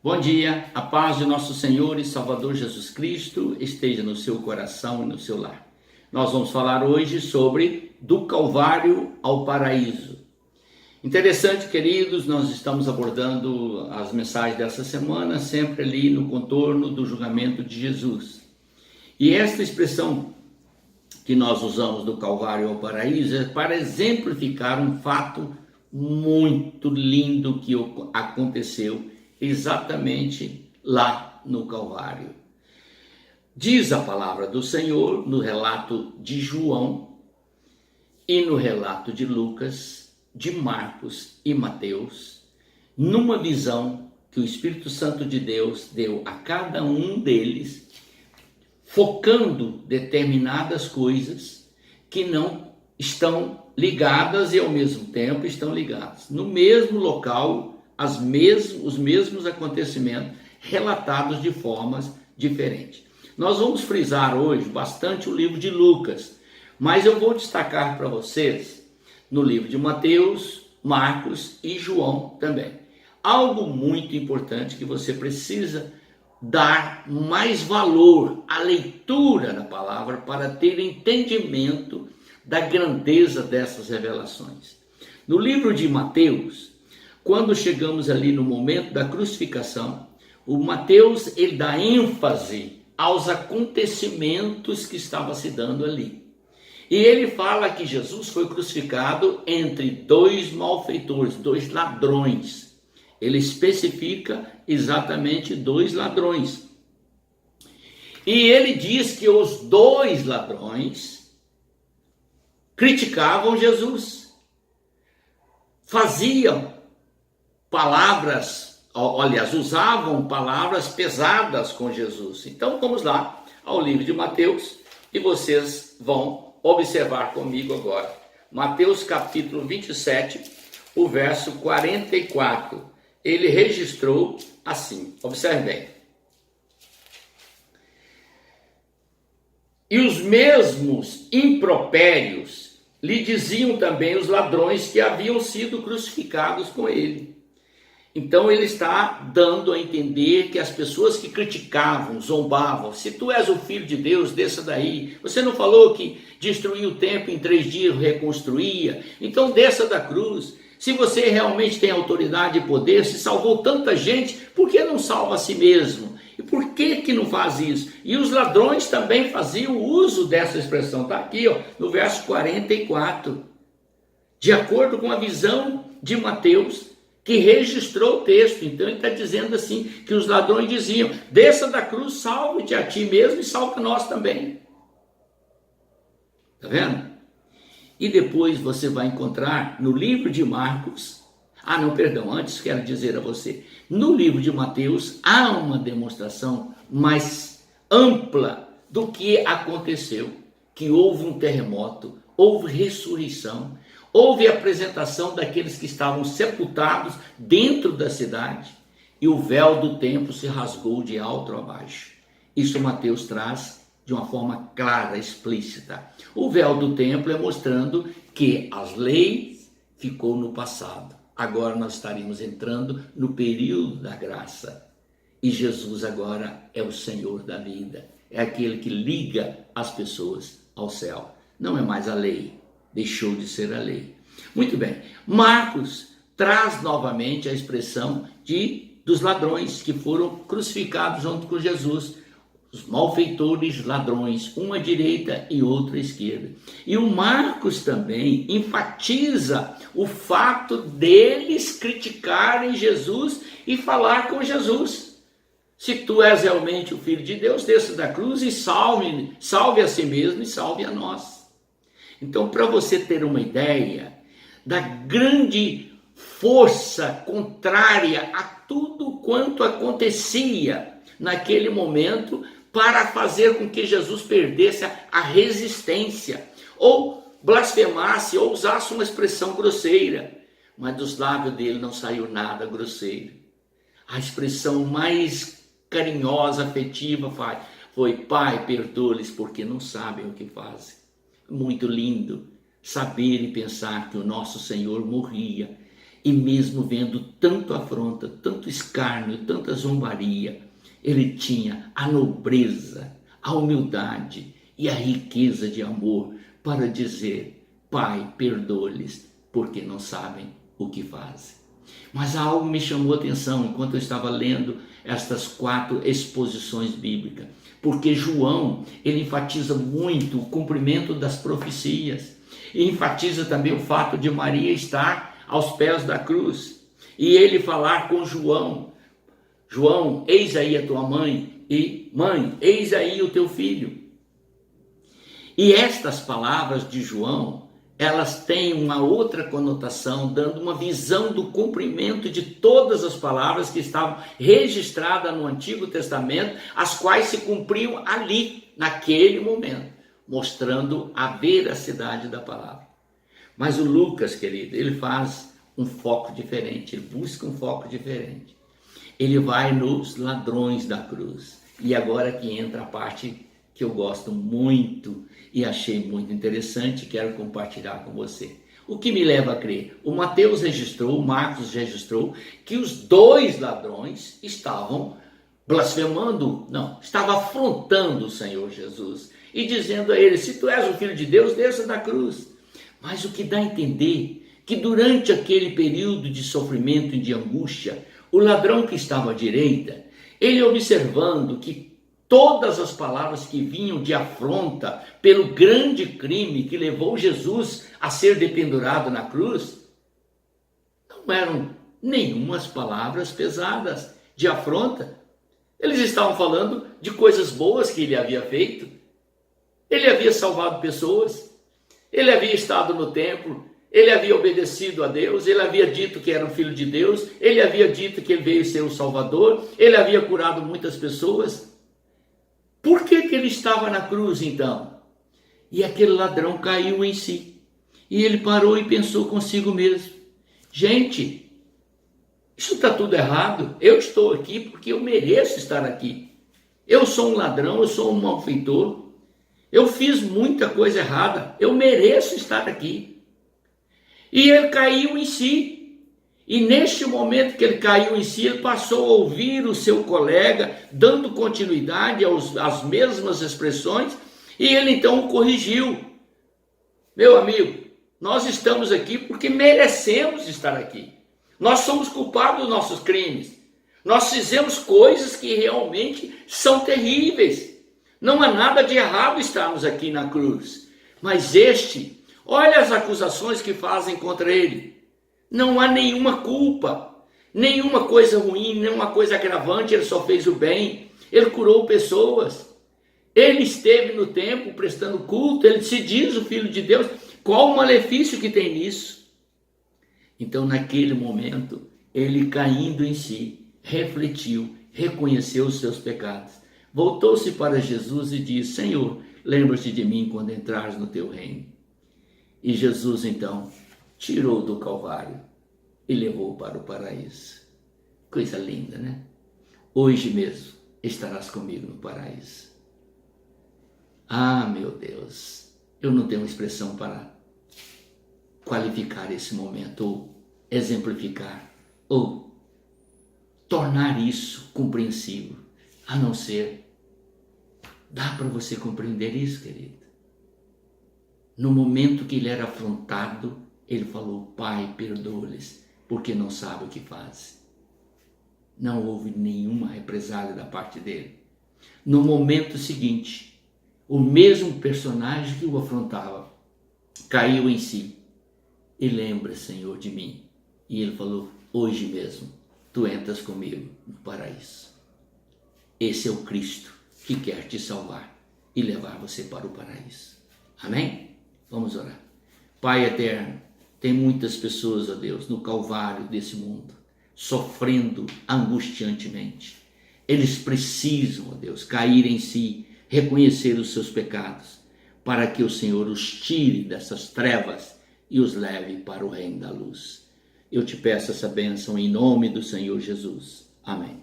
Bom dia, a paz de nosso Senhor e Salvador Jesus Cristo esteja no seu coração e no seu lar. Nós vamos falar hoje sobre do Calvário ao Paraíso. Interessante, queridos, nós estamos abordando as mensagens dessa semana sempre ali no contorno do julgamento de Jesus. E esta expressão que nós usamos do Calvário ao Paraíso é para exemplificar um fato muito lindo que aconteceu exatamente lá no Calvário. Diz a palavra do Senhor no relato de João e no relato de Lucas, de Marcos e Mateus, numa visão que o Espírito Santo de Deus deu a cada um deles, focando determinadas coisas que não estão ligadas e ao mesmo tempo estão ligadas. No mesmo local, os mesmos acontecimentos relatados de formas diferentes. Nós vamos frisar hoje bastante o livro de Lucas, mas eu vou destacar para vocês no livro de Mateus, Marcos e João também. Algo muito importante que você precisa dar mais valor à leitura da palavra para ter entendimento da grandeza dessas revelações. No livro de Mateus, quando chegamos ali no momento da crucificação, o Mateus ele dá ênfase aos acontecimentos que estavam se dando ali. E ele fala que Jesus foi crucificado entre dois malfeitores, dois ladrões. Ele especifica exatamente dois ladrões. E ele diz que os dois ladrões criticavam Jesus, usavam palavras pesadas com Jesus. Então vamos lá ao livro de Mateus e vocês vão observar comigo agora. Mateus capítulo 27, o verso 44. Ele registrou assim, observe bem. E os mesmos impropérios lhe diziam também os ladrões que haviam sido crucificados com ele. Então ele está dando a entender que as pessoas que criticavam, zombavam, se tu és o filho de Deus, desça daí. Você não falou que destruía o templo em 3 dias, reconstruía? Então desça da cruz. Se você realmente tem autoridade e poder, se salvou tanta gente, por que não salva a si mesmo? E por que não faz isso? E os ladrões também faziam uso dessa expressão. Está aqui, no verso 44. De acordo com a visão de Mateus, que registrou o texto. Então ele está dizendo assim, que os ladrões diziam, desça da cruz, salve-te a ti mesmo e salva nós também. Está vendo? E depois você vai encontrar no livro de Marcos, antes quero dizer a você, no livro de Mateus há uma demonstração mais ampla do que aconteceu, que houve um terremoto, houve ressurreição, houve a apresentação daqueles que estavam sepultados dentro da cidade e o véu do templo se rasgou de alto a baixo. Isso Mateus traz de uma forma clara, explícita. O véu do templo é mostrando que as leis ficou no passado. Agora nós estaríamos entrando no período da graça. E Jesus agora é o Senhor da vida. É aquele que liga as pessoas ao céu. Não é mais a lei. Deixou de ser a lei. Muito bem. Marcos traz novamente a expressão dos ladrões que foram crucificados junto com Jesus. Os malfeitores ladrões, uma à direita e outra à esquerda. E o Marcos também enfatiza o fato deles criticarem Jesus e falar com Jesus. Se tu és realmente o Filho de Deus, desça da cruz e salve a si mesmo e salve a nós. Então, para você ter uma ideia da grande força contrária a tudo quanto acontecia naquele momento, para fazer com que Jesus perdesse a resistência, ou blasfemasse, ou usasse uma expressão grosseira. Mas dos lábios dele não saiu nada grosseiro. A expressão mais carinhosa, afetiva foi: Pai, perdoa-lhes porque não sabem o que fazem. Muito lindo saber e pensar que o nosso Senhor morria E mesmo vendo tanto afronta, tanto escárnio, tanta zombaria, ele tinha a nobreza, a humildade e a riqueza de amor para dizer: Pai, perdoa-lhes, porque não sabem o que fazem. Mas algo me chamou a atenção enquanto eu estava lendo estas 4 exposições bíblicas, porque João, ele enfatiza muito o cumprimento das profecias, e enfatiza também o fato de Maria estar aos pés da cruz, e ele falar com João: João, eis aí a tua mãe, e mãe, eis aí o teu filho. E estas palavras de João, elas têm uma outra conotação, dando uma visão do cumprimento de todas as palavras que estavam registradas no Antigo Testamento, as quais se cumpriam ali, naquele momento, mostrando a veracidade da palavra. Mas o Lucas, querido, ele faz um foco diferente, ele busca um foco diferente. Ele vai nos ladrões da cruz. E agora que entra a parte que eu gosto muito e achei muito interessante, quero compartilhar com você. O que me leva a crer? O Mateus registrou, o Marcos registrou, que os 2 ladrões estavam blasfemando, não, estavam afrontando o Senhor Jesus e dizendo a ele: se tu és o Filho de Deus, desça da cruz. Mas o que dá a entender que durante aquele período de sofrimento e de angústia, o ladrão que estava à direita, ele observando que todas as palavras que vinham de afronta pelo grande crime que levou Jesus a ser dependurado na cruz, não eram nenhumas palavras pesadas de afronta. Eles estavam falando de coisas boas que ele havia feito. Ele havia salvado pessoas, ele havia estado no templo, ele havia obedecido a Deus, ele havia dito que era o Filho de Deus, ele havia dito que ele veio ser o Salvador, ele havia curado muitas pessoas. Por que ele estava na cruz então? E aquele ladrão caiu em si. E ele parou e pensou consigo mesmo: gente, isso está tudo errado. Eu estou aqui porque eu mereço estar aqui. Eu sou um ladrão, eu sou um malfeitor. Eu fiz muita coisa errada. Eu mereço estar aqui. E ele caiu em si. E neste momento que ele caiu em si, ele passou a ouvir o seu colega, dando continuidade às mesmas expressões, e ele então o corrigiu. Meu amigo, nós estamos aqui porque merecemos estar aqui. Nós somos culpados dos nossos crimes. Nós fizemos coisas que realmente são terríveis. Não há nada de errado estarmos aqui na cruz. Mas olha as acusações que fazem contra ele. Não há nenhuma culpa, nenhuma coisa ruim, nenhuma coisa agravante, ele só fez o bem, ele curou pessoas, ele esteve no templo prestando culto, ele se diz o Filho de Deus. Qual o malefício que tem nisso? Então, naquele momento, ele caindo em si, refletiu, reconheceu os seus pecados, voltou-se para Jesus e disse: Senhor, lembra-te de mim quando entrares no teu reino. E Jesus então tirou do Calvário e levou para o paraíso. Coisa linda, né? Hoje mesmo estarás comigo no paraíso. Ah, meu Deus, eu não tenho expressão para qualificar esse momento, ou exemplificar, ou tornar isso compreensível, a não ser, dá para você compreender isso, querido? No momento que ele era afrontado, ele falou: Pai, perdoa-lhes, porque não sabem o que fazem. Não houve nenhuma represália da parte dele. No momento seguinte, o mesmo personagem que o afrontava caiu em si e lembra, Senhor, de mim. E ele falou: hoje mesmo tu entras comigo no paraíso. Esse é o Cristo que quer te salvar e levar você para o paraíso. Amém? Vamos orar. Pai eterno, tem muitas pessoas, ó Deus, no calvário desse mundo, sofrendo angustiantemente. Eles precisam, ó Deus, cair em si, reconhecer os seus pecados, para que o Senhor os tire dessas trevas e os leve para o reino da luz. Eu te peço essa bênção em nome do Senhor Jesus. Amém.